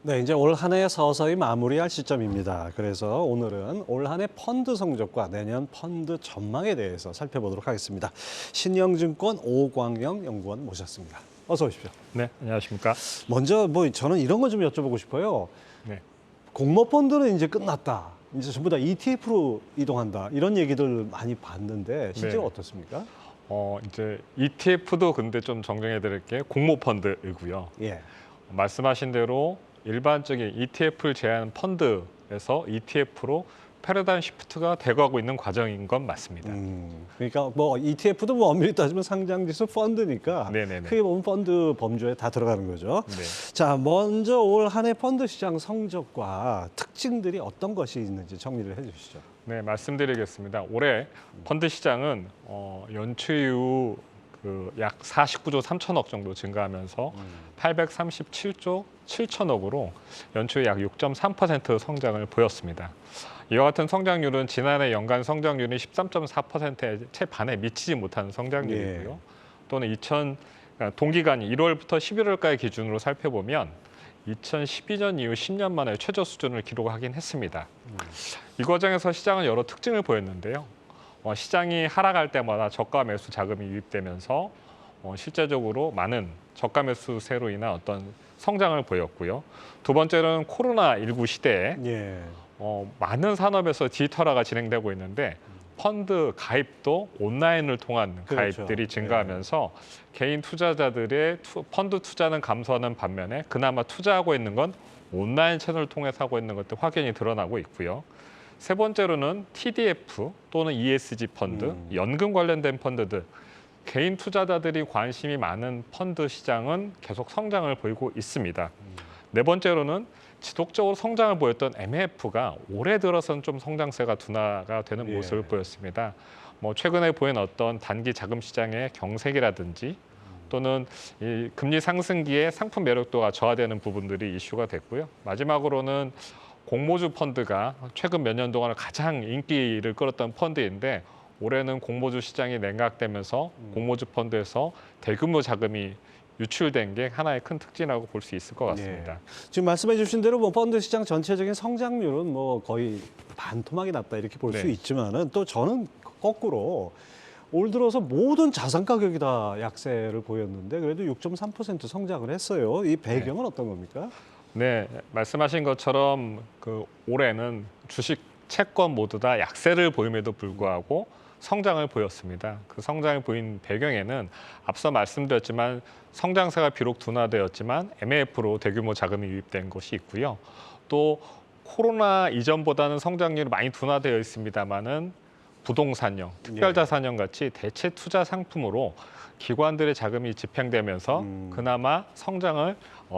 네, 이제 올 한 해 서서히 마무리할 시점입니다. 그래서 오늘은 올 한 해 펀드 성적과 내년 펀드 전망에 대해서 살펴보도록 하겠습니다. 신영증권 오광영 연구원 모셨습니다. 어서 오십시오. 네, 안녕하십니까? 먼저 저는 이런 거 좀 여쭤보고 싶어요. 네. 공모 펀드는 이제 끝났다. 이제 전부 다 ETF로 이동한다. 이런 얘기들 많이 봤는데 실제로 네. 어떻습니까? 이제 ETF도 근데 좀 정정해 드릴게요. 공모 펀드이고요. 예. 말씀하신 대로 일반적인 ETF를 제외한 펀드에서 ETF로 패러다임 시프트가 돼가고 있는 과정인 건 맞습니다. 그러니까 ETF도 엄밀히 따지면 상장지수 펀드니까 네네네. 크게 보면 펀드 범주에 다 들어가는 거죠. 네. 자, 먼저 올 한 해 펀드 시장 성적과 특징들이 어떤 것이 있는지 정리를 해주시죠. 네, 말씀드리겠습니다. 올해 펀드 시장은 연초 이후 약 49조 3천억 정도 증가하면서 837조 7천억으로 연초에 약 6.3% 성장을 보였습니다. 이와 같은 성장률은 지난해 연간 성장률이 13.4%의 채 반에 미치지 못한 성장률이고요. 예. 또는 동기간이 1월부터 11월까지 기준으로 살펴보면 2012년 이후 10년 만에 최저 수준을 기록하긴 했습니다. 이 과정에서 시장은 여러 특징을 보였는데요. 시장이 하락할 때마다 저가 매수 자금이 유입되면서 실제적으로 많은 저가 매수세로 인한 어떤 성장을 보였고요. 두 번째로는 코로나19 시대에 예. 많은 산업에서 디지털화가 진행되고 있는데 펀드 가입도 온라인을 통한 그렇죠. 가입들이 증가하면서 개인 투자자들의 펀드 투자는 감소하는 반면에 그나마 투자하고 있는 건 온라인 채널을 통해서 하고 있는 것도 확연히 드러나고 있고요. 세 번째로는 TDF 또는 ESG 펀드, 연금 관련된 펀드들, 개인 투자자들이 관심이 많은 펀드 시장은 계속 성장을 보이고 있습니다. 네 번째로는 지속적으로 성장을 보였던 MF가 올해 들어서는 좀 성장세가 둔화가 되는 예. 모습을 보였습니다. 최근에 보인 어떤 단기 자금 시장의 경색이라든지 또는 이 금리 상승기에 상품 매력도가 저하되는 부분들이 이슈가 됐고요. 마지막으로는 공모주 펀드가 최근 몇 년 동안 가장 인기를 끌었던 펀드인데 올해는 공모주 시장이 냉각되면서 공모주 펀드에서 대규모 자금이 유출된 게 하나의 큰 특징이라고 볼 수 있을 것 같습니다. 예. 지금 말씀해 주신 대로 펀드 시장 전체적인 성장률은 거의 반토막이 났다 이렇게 볼 수 네. 있지만은 또 저는 거꾸로 올 들어서 모든 자산 가격이 다 약세를 보였는데 그래도 6.3% 성장을 했어요. 이 배경은 어떤 겁니까? 네, 말씀하신 것처럼 올해는 주식, 채권 모두 다 약세를 보임에도 불구하고 성장을 보였습니다. 그 성장을 보인 배경에는 앞서 말씀드렸지만 성장세가 비록 둔화되었지만 MF로 대규모 자금이 유입된 것이 있고요. 또 코로나 이전보다는 성장률이 많이 둔화되어 있습니다만은 부동산형, 특별자산형 같이 대체 투자 상품으로 기관들의 자금이 집행되면서 그나마 성장을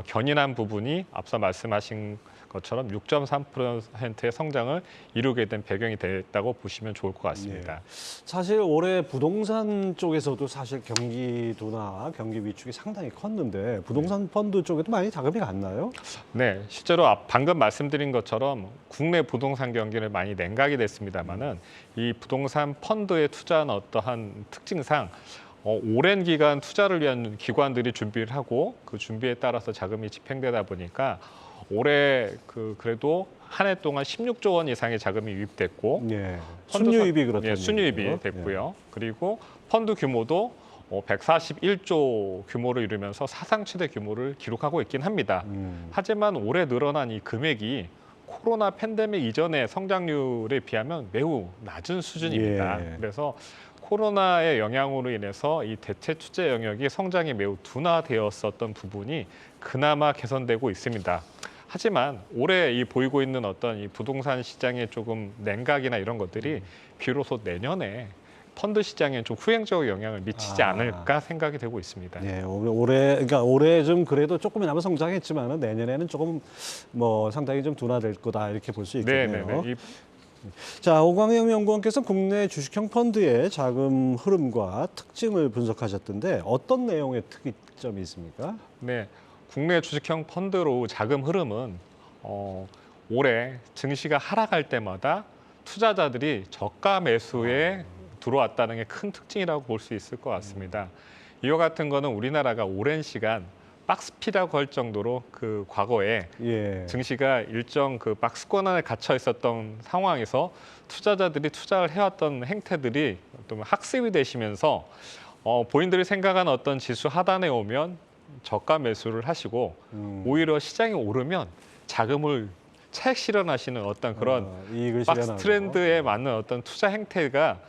견인한 부분이 앞서 말씀하신 것처럼 6.3%의 성장을 이루게 된 배경이 됐다고 보시면 좋을 것 같습니다. 사실 올해 부동산 쪽에서도 사실 경기 둔화, 경기 위축이 상당히 컸는데 부동산 펀드 쪽에도 많이 자금이 갔나요? 네, 실제로 방금 말씀드린 것처럼 국내 부동산 경기를 많이 냉각이 됐습니다만은 이 부동산 펀드에 투자한 어떠한 특징상 오랜 기간 투자를 위한 기관들이 준비를 하고 그 준비에 따라서 자금이 집행되다 보니까 올해 그래도 한 해 동안 16조 원 이상의 자금이 유입됐고 예. 순유입이 그렇다는 예, 순유입이 얘기죠. 됐고요. 그리고 펀드 규모도 141조 규모를 이루면서 사상 최대 규모를 기록하고 있긴 합니다. 하지만 올해 늘어난 이 금액이 코로나 팬데믹 이전의 성장률에 비하면 매우 낮은 수준입니다. 예. 그래서 코로나의 영향으로 인해서 이 대체 투자 영역이 성장이 매우 둔화되었었던 부분이 그나마 개선되고 있습니다. 하지만 올해 보이고 있는 어떤 이 부동산 시장의 조금 냉각이나 이런 것들이 비로소 내년에 펀드 시장에 좀 후행적 영향을 미치지 않을까 생각이 되고 있습니다. 네, 그러니까 올해 좀 그래도 조금이나마 성장했지만은 내년에는 조금 상당히 좀 둔화될 거다 이렇게 볼 수 있겠네요. 네네네. 자, 오광영 연구원께서 국내 주식형 펀드의 자금 흐름과 특징을 분석하셨던데 어떤 내용의 특이점이 있습니까? 네, 국내 주식형 펀드로 자금 흐름은 올해 증시가 하락할 때마다 투자자들이 저가 매수에 들어왔다는 게 큰 특징이라고 볼 수 있을 것 같습니다. 이와 같은 거는 우리나라가 오랜 시간 박스피라고 할 정도로 그 과거에 예. 증시가 일정 그 박스권 안에 갇혀 있었던 상황에서 투자자들이 투자를 해왔던 행태들이 또 학습이 되시면서 본인들이 생각하는 어떤 지수 하단에 오면 저가 매수를 하시고 오히려 시장이 오르면 자금을 차익 실현하시는 어떤 그런 이익을 박스 실현하고. 트렌드에 맞는 어떤 투자 행태가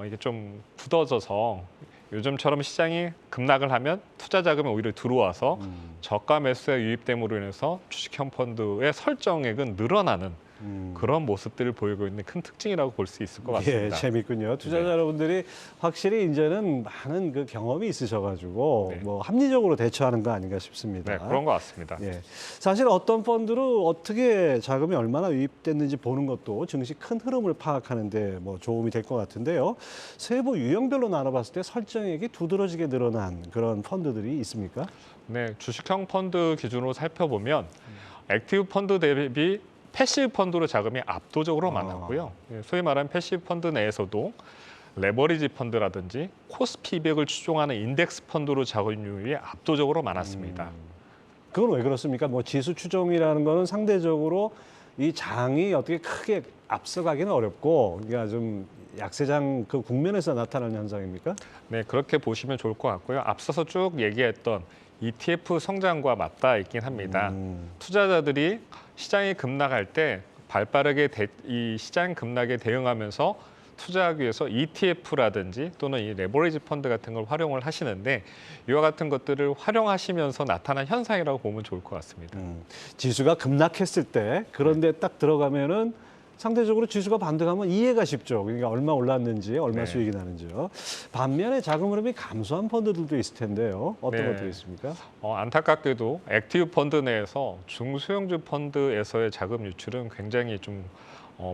이게 좀 굳어져서 요즘처럼 시장이 급락을 하면 투자 자금이 오히려 들어와서 저가 매수에 유입됨으로 인해서 주식형 펀드의 설정액은 늘어나는 그런 모습들을 보이고 있는 큰 특징이라고 볼 수 있을 것 같습니다. 예, 재밌군요. 투자자 네. 여러분들이 확실히 이제는 많은 그 경험이 있으셔가지고 네. 뭐 합리적으로 대처하는 거 아닌가 싶습니다. 네, 그런 것 같습니다. 예, 사실 어떤 펀드로 어떻게 자금이 얼마나 유입됐는지 보는 것도 증시 큰 흐름을 파악하는데 뭐 도움이 될 것 같은데요. 세부 유형별로 나눠봤을 때 설정액이 두드러지게 늘어난 그런 펀드들이 있습니까? 네, 주식형 펀드 기준으로 살펴보면 액티브 펀드 대비 패시브 펀드로 자금이 압도적으로 많았고요. 예, 소위 말하는 패시브 펀드 내에서도 레버리지 펀드라든지 코스피 200을 추종하는 인덱스 펀드로 자금률이 압도적으로 많았습니다. 그건 왜 그렇습니까? 뭐 지수 추종이라는 거는 상대적으로 이 장이 어떻게 크게 앞서가기는 어렵고, 그러니까 좀 약세장 그 국면에서 나타나는 현상입니까? 네, 그렇게 보시면 좋을 것 같고요. 앞서서 쭉 얘기했던 ETF 성장과 맞닿아 있긴 합니다. 투자자들이 시장이 급락할 때 발빠르게 이 시장 급락에 대응하면서 투자하기 위해서 ETF라든지 또는 이 레버리지 펀드 같은 걸 활용을 하시는데 이와 같은 것들을 활용하시면서 나타난 현상이라고 보면 좋을 것 같습니다. 지수가 급락했을 때 그런데 딱 들어가면은 상대적으로 지수가 반등하면 이해가 쉽죠. 그러니까 얼마 올랐는지, 얼마 네. 수익이 나는지요. 반면에 자금 흐름이 감소한 펀드들도 있을 텐데요. 어떤 네. 것들이 있습니까? 안타깝게도 액티브 펀드 내에서 중소형주 펀드에서의 자금 유출은 굉장히 좀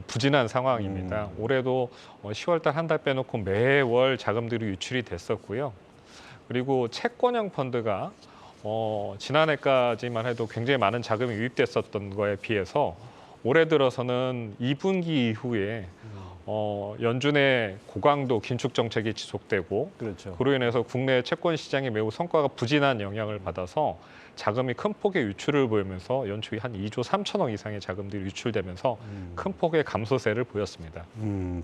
부진한 상황입니다. 올해도 10월 달 한 달 빼놓고 매월 자금들이 유출이 됐었고요. 그리고 채권형 펀드가 지난해까지만 해도 굉장히 많은 자금이 유입됐었던 거에 비해서 올해 들어서는 2분기 이후에 연준의 고강도 긴축 정책이 지속되고 그렇죠. 그로 인해서 국내 채권 시장이 매우 성과가 부진한 영향을 받아서 자금이 큰 폭의 유출을 보이면서 연초에 한 2조 3천억 이상의 자금들이 유출되면서 큰 폭의 감소세를 보였습니다.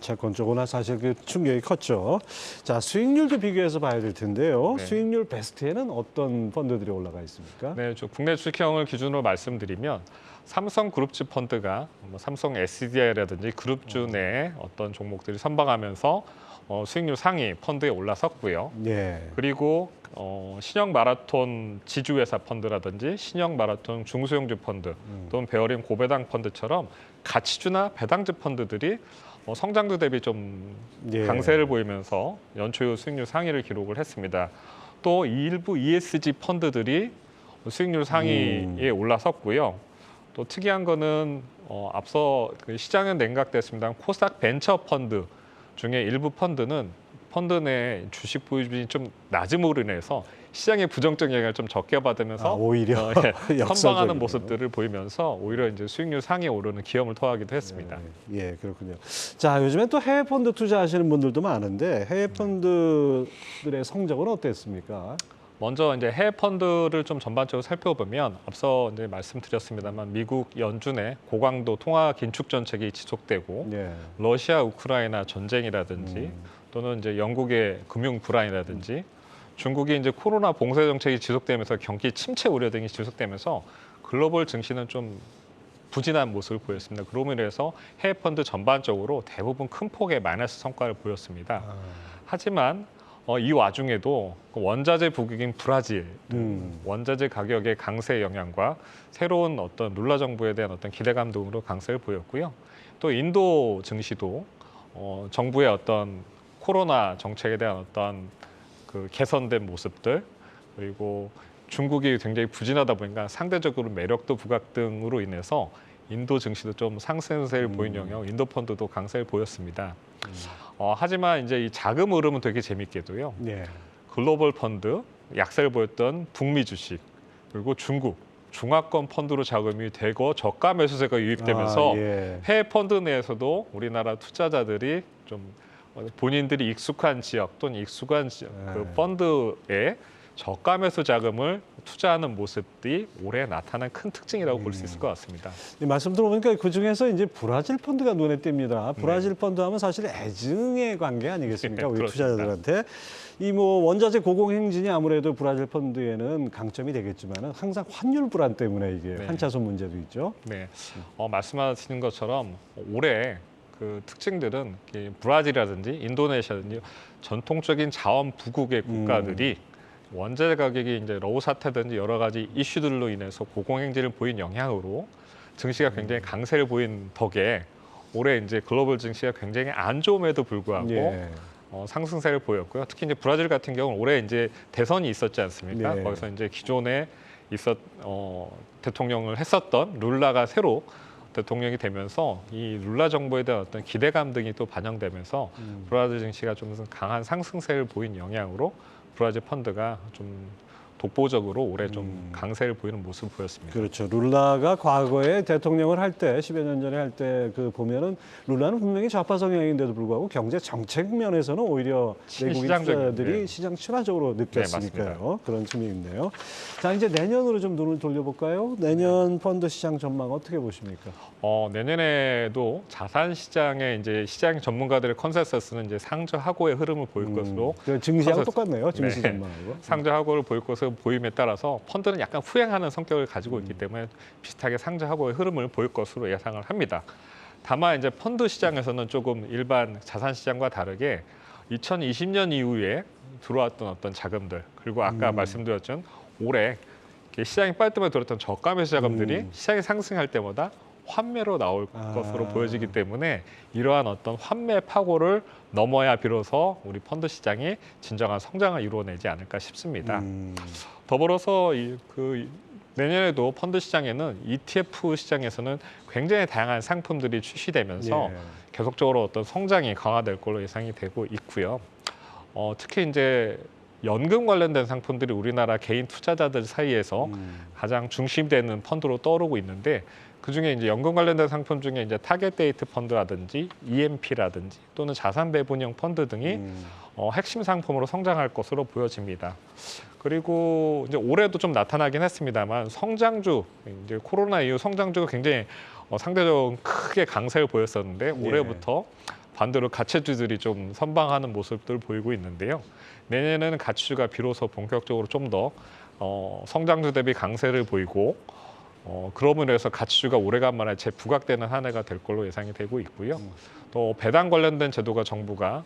채권 쪽은 사실 그 충격이 컸죠. 자, 수익률도 비교해서 봐야 될 텐데요. 네. 수익률 베스트에는 어떤 펀드들이 올라가 있습니까? 네, 국내 주식형을 기준으로 말씀드리면 삼성그룹주 펀드가 삼성 SDI라든지 그룹주 내 어떤 종목들이 선방하면서 수익률 상위 펀드에 올라섰고요. 예. 그리고 신형 마라톤 지주회사 펀드라든지 신형 마라톤 중소형주 펀드 또는 베어링 고배당 펀드처럼 가치주나 배당주 펀드들이 성장도 대비 좀 예. 강세를 보이면서 연초 수익률 상위를 기록을 했습니다. 또 일부 ESG 펀드들이 수익률 상위에 올라섰고요. 또 특이한 거는 앞서 그 시장은 냉각됐습니다. 코스닥 벤처 펀드 중에 일부 펀드는 펀드 내 주식 보유비중이 좀 낮음으로 인해서 시장의 부정적 영향을 좀 적게 받으면서 오히려 역사적이네요. 선방하는 모습들을 보이면서 오히려 이제 수익률 상위에 오르는 기염을 토하기도 했습니다. 예, 그렇군요. 자, 요즘엔 또 해외 펀드 투자하시는 분들도 많은데 해외 펀드들의 성적은 어땠습니까? 먼저 이제 해외 펀드를 좀 전반적으로 살펴보면 앞서 이제 말씀드렸습니다만 미국 연준의 고강도 통화 긴축 정책이 지속되고 예. 러시아 우크라이나 전쟁이라든지 또는 이제 영국의 금융 불안이라든지 중국이 이제 코로나 봉쇄 정책이 지속되면서 경기 침체 우려 등이 지속되면서 글로벌 증시는 좀 부진한 모습을 보였습니다. 그로 인해서 해외 펀드 전반적으로 대부분 큰 폭의 마이너스 성과를 보였습니다. 하지만 이 와중에도 원자재 부국인 브라질, 원자재 가격의 강세 영향과 새로운 어떤 룰라 정부에 대한 어떤 기대감 등으로 강세를 보였고요. 또 인도 증시도 정부의 어떤 코로나 정책에 대한 어떤 그 개선된 모습들 그리고 중국이 굉장히 부진하다 보니까 상대적으로 매력도 부각 등으로 인해서 인도 증시도 좀 상승세를 보인 영향, 인도 펀드도 강세를 보였습니다. 하지만 이제 이 자금 흐름은 되게 재밌게도요. 예. 글로벌 펀드, 약세를 보였던 북미 주식, 그리고 중국, 중화권 펀드로 자금이 되고 저가 매수세가 유입되면서 예. 해외 펀드 내에서도 우리나라 투자자들이 좀 본인들이 익숙한 지역 또는 익숙한 그 펀드에 저가 매수 자금을 투자하는 모습들이 올해 나타난 큰 특징이라고 볼 수 있을 것 같습니다. 이 말씀 들어보니까 그 중에서 이제 브라질 펀드가 눈에 띕니다. 브라질 펀드 하면 사실 애증의 관계 아니겠습니까? 우리 그렇습니다. 투자자들한테. 이 뭐 원자재 고공행진이 아무래도 브라질 펀드에는 강점이 되겠지만은 항상 환율 불안 때문에 이게 네. 환차손 문제도 있죠. 네, 말씀하시는 것처럼 올해 그 특징들은 이 브라질이라든지 인도네시아든지 전통적인 자원 부국의 국가들이 원자재 가격이 이제 러우 사태든지 여러 가지 이슈들로 인해서 고공행진을 보인 영향으로 증시가 굉장히 강세를 보인 덕에 올해 이제 글로벌 증시가 굉장히 안 좋음에도 불구하고 예. 상승세를 보였고요. 특히 이제 브라질 같은 경우는 올해 이제 대선이 있었지 않습니까? 네. 거기서 이제 기존에 대통령을 했었던 룰라가 새로 대통령이 되면서 이 룰라 정부에 대한 어떤 기대감 등이 또 반영되면서 브라질 증시가 좀 강한 상승세를 보인 영향으로 브라질 펀드가 좀 독보적으로 올해 좀 강세를 보이는 모습을 보였습니다. 그렇죠. 룰라가 과거에 대통령을 할 때, 10여 년 전에 할 때 그 보면은 룰라는 분명히 좌파 성향인데도 불구하고 경제 정책 면에서는 오히려 외국인 시장적인, 투자들이 네. 시장 친화적으로 느꼈으니까요. 그런 측면이 있네요. 자, 이제 내년으로 좀 눈을 돌려볼까요? 내년 펀드 시장 전망 어떻게 보십니까? 내년에도 자산 시장의 이제 시장 전문가들의 컨센서스는 이제 상저하고의 흐름을 보일 것으로 그 증시하고 컨센서스- 똑같네요. 증시 네. 전망하고. 상저하고를 보일 것으로 보임에 따라서 펀드는 약간 후행하는 성격을 가지고 있기 때문에 비슷하게 상저하고의 흐름을 보일 것으로 예상을 합니다. 다만 이제 펀드 시장에서는 조금 일반 자산 시장과 다르게 2020년 이후에 들어왔던 어떤 자금들 그리고 아까 말씀드렸던 올해 이렇게 시장이 빨리때문에 들었던 저가 매수 자금들이 시장이 상승할 때마다 환매로 나올 것으로 보여지기 때문에 이러한 어떤 환매 파고를 넘어야 비로소 우리 펀드 시장이 진정한 성장을 이루어내지 않을까 싶습니다. 더불어서 내년에도 펀드 시장에는 ETF 시장에서는 굉장히 다양한 상품들이 출시되면서 예. 계속적으로 어떤 성장이 강화될 걸로 예상이 되고 있고요. 특히 이제 연금 관련된 상품들이 우리나라 개인 투자자들 사이에서 가장 중심되는 펀드로 떠오르고 있는데 그중에 이제 연금 관련된 상품 중에 이제 타겟 데이트 펀드라든지 EMP라든지 또는 자산 배분형 펀드 등이 핵심 상품으로 성장할 것으로 보여집니다. 그리고 이제 올해도 좀 나타나긴 했습니다만 성장주 이제 코로나 이후 성장주가 굉장히 상대적으로 크게 강세를 보였었는데 올해부터 반대로 가치주들이 좀 선방하는 모습들을 보이고 있는데요. 내년에는 가치주가 비로소 본격적으로 좀 더 성장주 대비 강세를 보이고 그러므로 해서 가치주가 오래간만에 재부각되는 한 해가 될 걸로 예상이 되고 있고요. 또 배당 관련된 제도가 정부가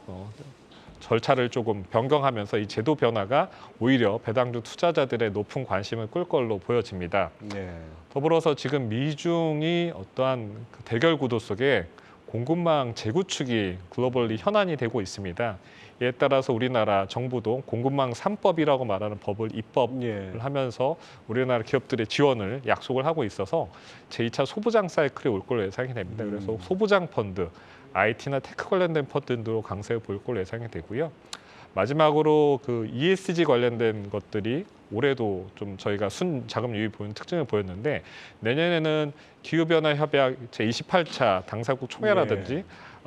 절차를 조금 변경하면서 이 제도 변화가 오히려 배당주 투자자들의 높은 관심을 끌 걸로 보여집니다. 네. 더불어서 지금 미중이 어떠한 그 대결 구도 속에 공급망 재구축이 글로벌리 현안이 되고 있습니다. 이에 따라서 우리나라 정부도 공급망 3법이라고 말하는 법을 입법을 하면서 우리나라 기업들의 지원을 약속을 하고 있어서 제2차 소부장 사이클이 올 걸로 예상이 됩니다. 그래서 소부장 펀드, IT나 테크 관련된 펀드도 강세를 보일 걸로 예상이 되고요. 마지막으로 그 ESG 관련된 것들이 올해도 좀 저희가 순자금 유입 보이는 특징을 보였는데 내년에는 기후변화 협약 제28차 당사국 총회라든지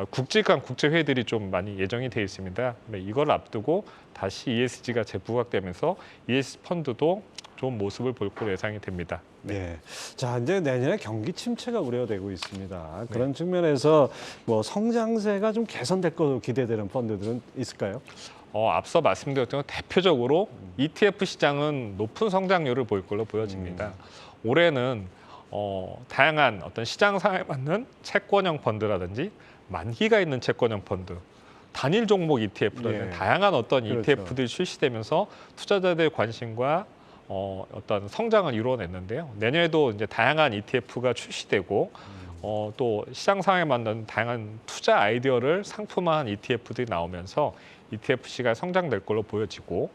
국제 간 국제회의들이 좀 많이 예정이 되어 있습니다. 이걸 앞두고 다시 ESG가 재부각되면서 ESG 펀드도 좋은 모습을 볼 걸로 예상이 됩니다. 네. 자, 이제 내년에 경기 침체가 우려되고 있습니다. 그런 측면에서 뭐 성장세가 좀 개선될 것으로 기대되는 펀드들은 있을까요? 앞서 말씀드렸던 대표적으로 ETF 시장은 높은 성장률을 보일 걸로 보여집니다. 올해는 다양한 어떤 시장 상황에 맞는 채권형 펀드라든지 만기가 있는 채권형 펀드, 단일 종목 ETF라는 다양한 어떤 그렇죠. ETF들이 출시되면서 투자자들의 관심과 어떤 성장을 이루어냈는데요. 내년에도 이제 다양한 ETF가 출시되고 또 시장 상황에 맞는 다양한 투자 아이디어를 상품화한 ETF들이 나오면서 ETF 시가 성장될 걸로 보여지고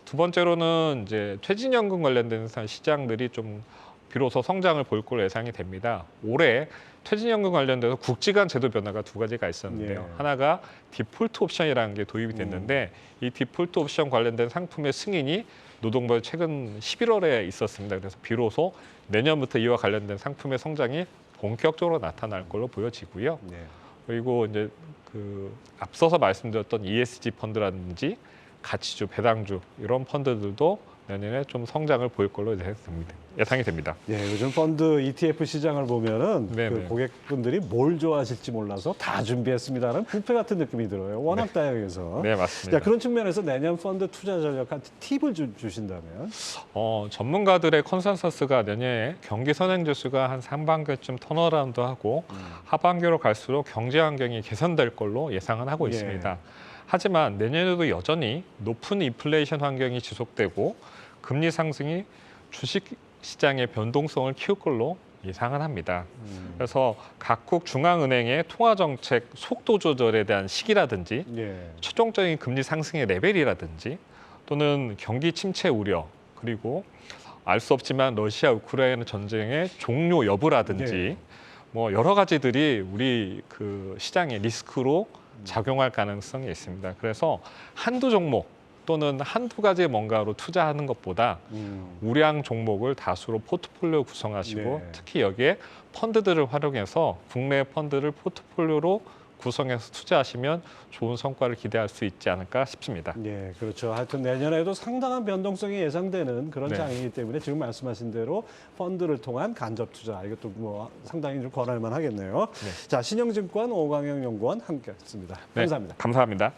두 번째로는 이제 퇴직연금 관련된 시장들이 좀 비로소 성장을 볼 걸로 예상이 됩니다. 올해 퇴직연금 관련돼서 국지간 제도 변화가 두 가지가 있었는데요. 하나가 디폴트 옵션이라는 게 도입이 됐는데 이 디폴트 옵션 관련된 상품의 승인이 노동부에 최근 11월에 있었습니다. 그래서 비로소 내년부터 이와 관련된 상품의 성장이 본격적으로 나타날 걸로 보여지고요. 그리고 이제 그 앞서서 말씀드렸던 ESG 펀드라든지 가치주, 배당주 이런 펀드들도 내년에 좀 성장을 보일 걸로 예상이 됩니다. 예, 요즘 펀드 ETF 시장을 보면은 네네. 그 고객분들이 뭘 좋아하실지 몰라서 다 준비했습니다라는 뷔페 같은 느낌이 들어요. 워낙 다양해서. 네, 맞습니다. 자, 그런 측면에서 내년 펀드 투자 전략한 팁을 주신다면? 전문가들의 컨센서스가 내년에 경기 선행 지수가 한 상반기쯤 턴어라운드하고 하반기로 갈수록 경제 환경이 개선될 걸로 예상은 하고 예. 있습니다. 하지만 내년에도 여전히 높은 인플레이션 환경이 지속되고 금리 상승이 주식 시장의 변동성을 키울 걸로 예상은 합니다. 그래서 각국 중앙은행의 통화 정책 속도 조절에 대한 시기라든지 예. 최종적인 금리 상승의 레벨이라든지 또는 경기 침체 우려 그리고 알 수 없지만 러시아 우크라이나 전쟁의 종료 여부라든지 네. 뭐 여러 가지들이 우리 그 시장의 리스크로 작용할 가능성이 있습니다. 그래서 한두 종목 또는 한두 가지 뭔가로 투자하는 것보다 우량 종목을 다수로 포트폴리오 구성하시고 네. 특히 여기에 펀드들을 활용해서 국내 펀드를 포트폴리오로 구성해서 투자하시면 좋은 성과를 기대할 수 있지 않을까 싶습니다. 예, 그렇죠. 하여튼 내년에도 상당한 변동성이 예상되는 그런 네. 장이기 때문에 지금 말씀하신 대로 펀드를 통한 간접 투자 이것도 뭐 상당히 좀 권할만 하겠네요. 네. 자, 신영증권 오광영 연구원 함께했습니다. 네, 감사합니다. 감사합니다.